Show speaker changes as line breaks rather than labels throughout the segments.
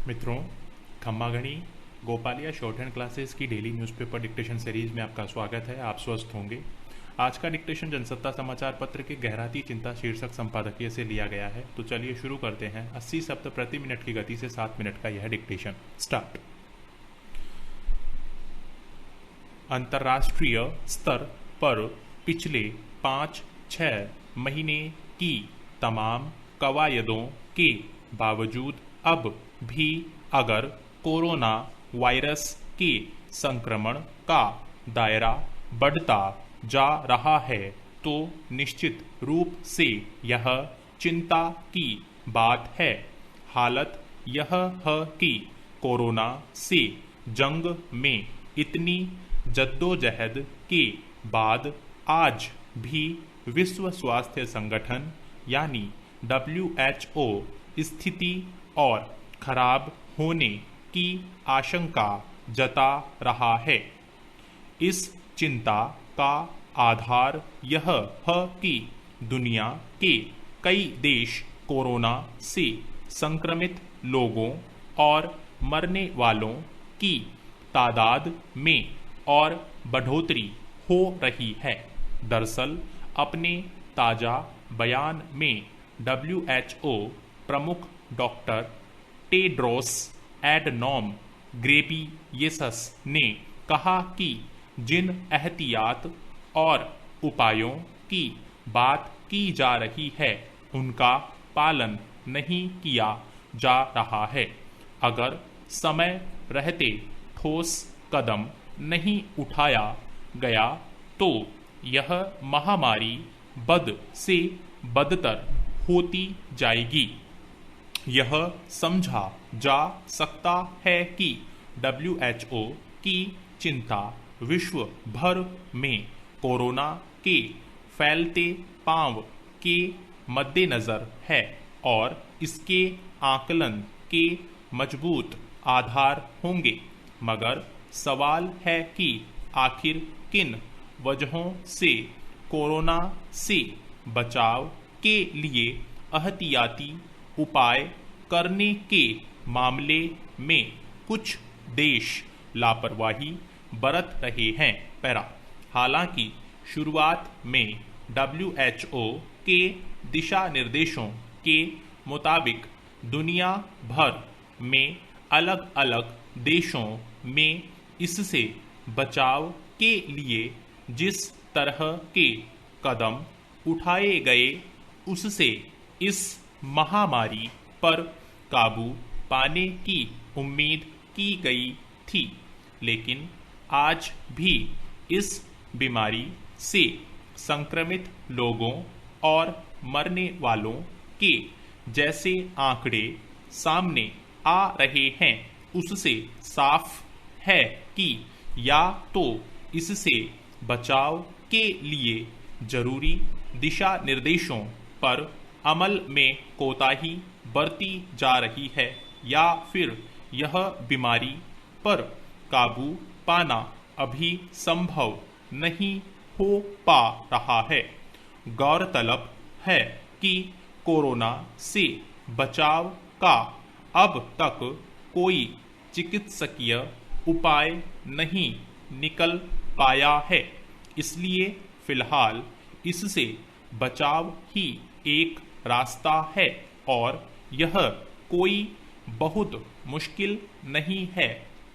मित्रों, खम्मागणी गोपालिया short hand classes की daily newspaper dictation series में आपका स्वागत है। आप स्वस्थ होंगे। आज का डिक्टेशन जनसत्ता समाचार पत्र के गहराती चिंता शीर्षक संपादकीय से लिया गया है। तो चलिए शुरू करते हैं। 80 शब्द प्रति मिनट की गति से 7 मिनट का यह डिक्टेशन स्टार्ट। अंतर्राष्ट्रीय स्तर पर पिछले 5-6 महीने की तमाम कवायदों के बावजूद अब भी अगर कोरोना वायरस के संक्रमण का दायरा बढ़ता जा रहा है तो निश्चित रूप से यह चिंता की बात है। हालत यह है कि कोरोना से जंग में इतनी जद्दोजहद के बाद आज भी विश्व स्वास्थ्य संगठन यानी WHO स्थिति और खराब होने की आशंका जता रहा है। इस चिंता का आधार यह है कि दुनिया के कई देश कोरोना से संक्रमित लोगों और मरने वालों की तादाद में और बढ़ोतरी हो रही है। दरअसल अपने ताज़ा बयान में WHO प्रमुख डॉक्टर टेड्रोस एडनॉम घेब्रेयेसस ने कहा कि जिन एहतियात और उपायों की बात की जा रही है उनका पालन नहीं किया जा रहा है। अगर समय रहते ठोस कदम नहीं उठाया गया तो यह महामारी बद से बदतर होती जाएगी। यह समझा जा सकता है कि WHO की चिंता विश्व भर में कोरोना के फैलते पांव के मद्देनजर है और इसके आकलन के मजबूत आधार होंगे। मगर सवाल है कि आखिर किन वजहों से कोरोना से बचाव के लिए एहतियाती उपाय करने के मामले में कुछ देश लापरवाही बरत रहे हैं। हालांकि शुरुआत में WHO के दिशा निर्देशों के मुताबिक दुनिया भर में अलग अलग देशों में इससे बचाव के लिए जिस तरह के कदम उठाए गए उससे इस महामारी पर काबू पाने की उम्मीद की गई थी। लेकिन आज भी इस बीमारी से संक्रमित लोगों और मरने वालों के जैसे आंकड़े सामने आ रहे हैं उससे साफ है कि या तो इससे बचाव के लिए जरूरी दिशा निर्देशों पर अमल में कोताही बरती जा रही है या फिर यह बीमारी पर काबू पाना अभी संभव नहीं हो पा रहा है। गौरतलब है कि कोरोना से बचाव का अब तक कोई चिकित्सकीय उपाय नहीं निकल पाया है, इसलिए फिलहाल इससे बचाव ही एक रास्ता है और यह कोई बहुत मुश्किल नहीं है।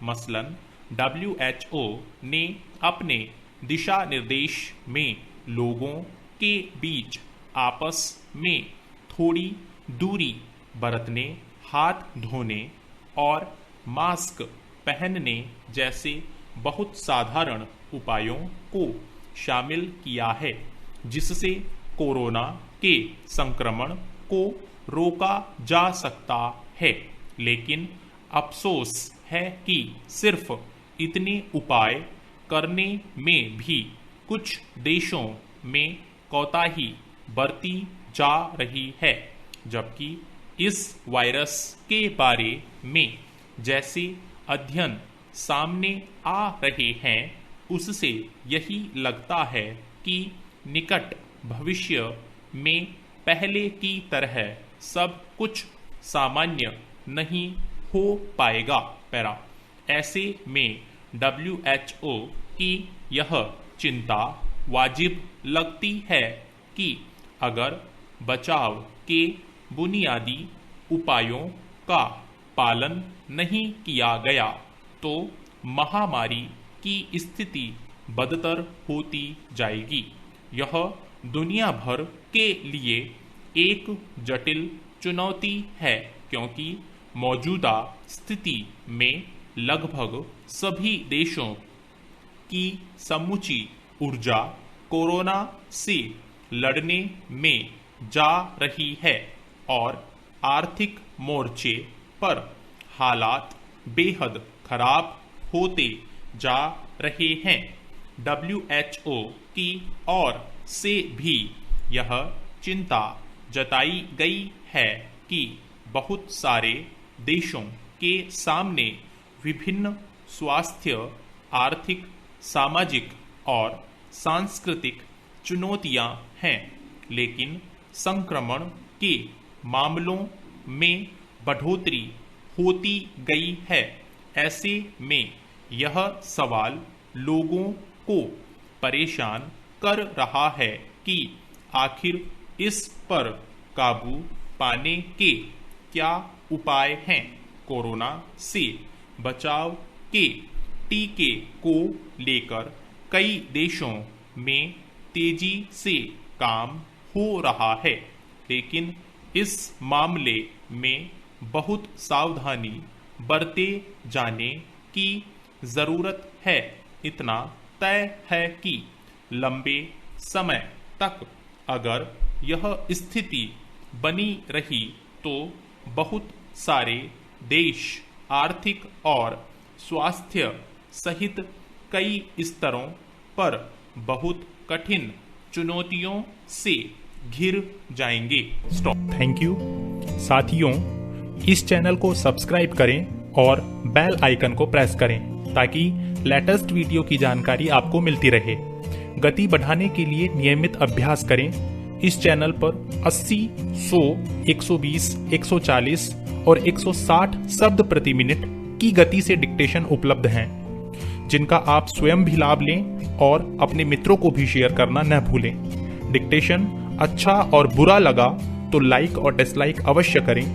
मसलन WHO ने अपने दिशा निर्देश में लोगों के बीच आपस में थोड़ी दूरी बरतने, हाथ धोने और मास्क पहनने जैसे बहुत साधारण उपायों को शामिल किया है, जिससे कोरोना के संक्रमण को रोका जा सकता है। लेकिन अफसोस है कि सिर्फ इतने उपाय करने में भी कुछ देशों में कोताही बरती जा रही है, जबकि इस वायरस के बारे में जैसे अध्ययन सामने आ रहे हैं उससे यही लगता है कि निकट भविष्य में पहले की तरह सब कुछ सामान्य नहीं हो पाएगा। पैरा। ऐसे में WHO की यह चिंता वाजिब लगती है कि अगर बचाव के बुनियादी उपायों का पालन नहीं किया गया तो महामारी की स्थिति बदतर होती जाएगी। यह दुनिया भर के लिए एक जटिल चुनौती है, क्योंकि मौजूदा स्थिति में लगभग सभी देशों की समूची ऊर्जा कोरोना से लड़ने में जा रही है और आर्थिक मोर्चे पर हालात बेहद खराब होते जा रहे हैं। WHO की ओर से भी यह चिंता जताई गई है कि बहुत सारे देशों के सामने विभिन्न स्वास्थ्य, आर्थिक, सामाजिक और सांस्कृतिक चुनौतियां हैं, लेकिन संक्रमण के मामलों में बढ़ोतरी होती गई है। ऐसे में यह सवाल लोगों को परेशान कर रहा है कि आखिर इस पर काबू पाने के क्या उपाय हैं। कोरोना से बचाव के टीके को लेकर कई देशों में तेजी से काम हो रहा है, लेकिन इस मामले में बहुत सावधानी बरते जाने की जरूरत है। इतना तय है कि लंबे समय तक अगर यह स्थिति बनी रही तो बहुत सारे देश आर्थिक और स्वास्थ्य सहित कई स्तरों पर बहुत कठिन चुनौतियों से घिर जाएंगे। स्टॉप। Thank you. साथियों, इस चैनल को सब्सक्राइब करें और बेल आइकन को प्रेस करें ताकि लेटेस्ट वीडियो की जानकारी आपको मिलती रहे। गति बढ़ाने के लिए नियमित अभ्यास करें। इस चैनल पर 80, 100, 120, 140 और 160 शब्द प्रति मिनट की गति से डिक्टेशन उपलब्ध हैं, जिनका आप स्वयं भी लाभ लें और अपने मित्रों को भी शेयर करना न भूलें। डिक्टेशन अच्छा और बुरा लगा तो लाइक और डिसलाइक अवश्य करें।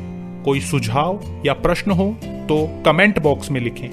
कोई सुझाव या प्रश्न हो तो कमेंट बॉक्स में लिखें।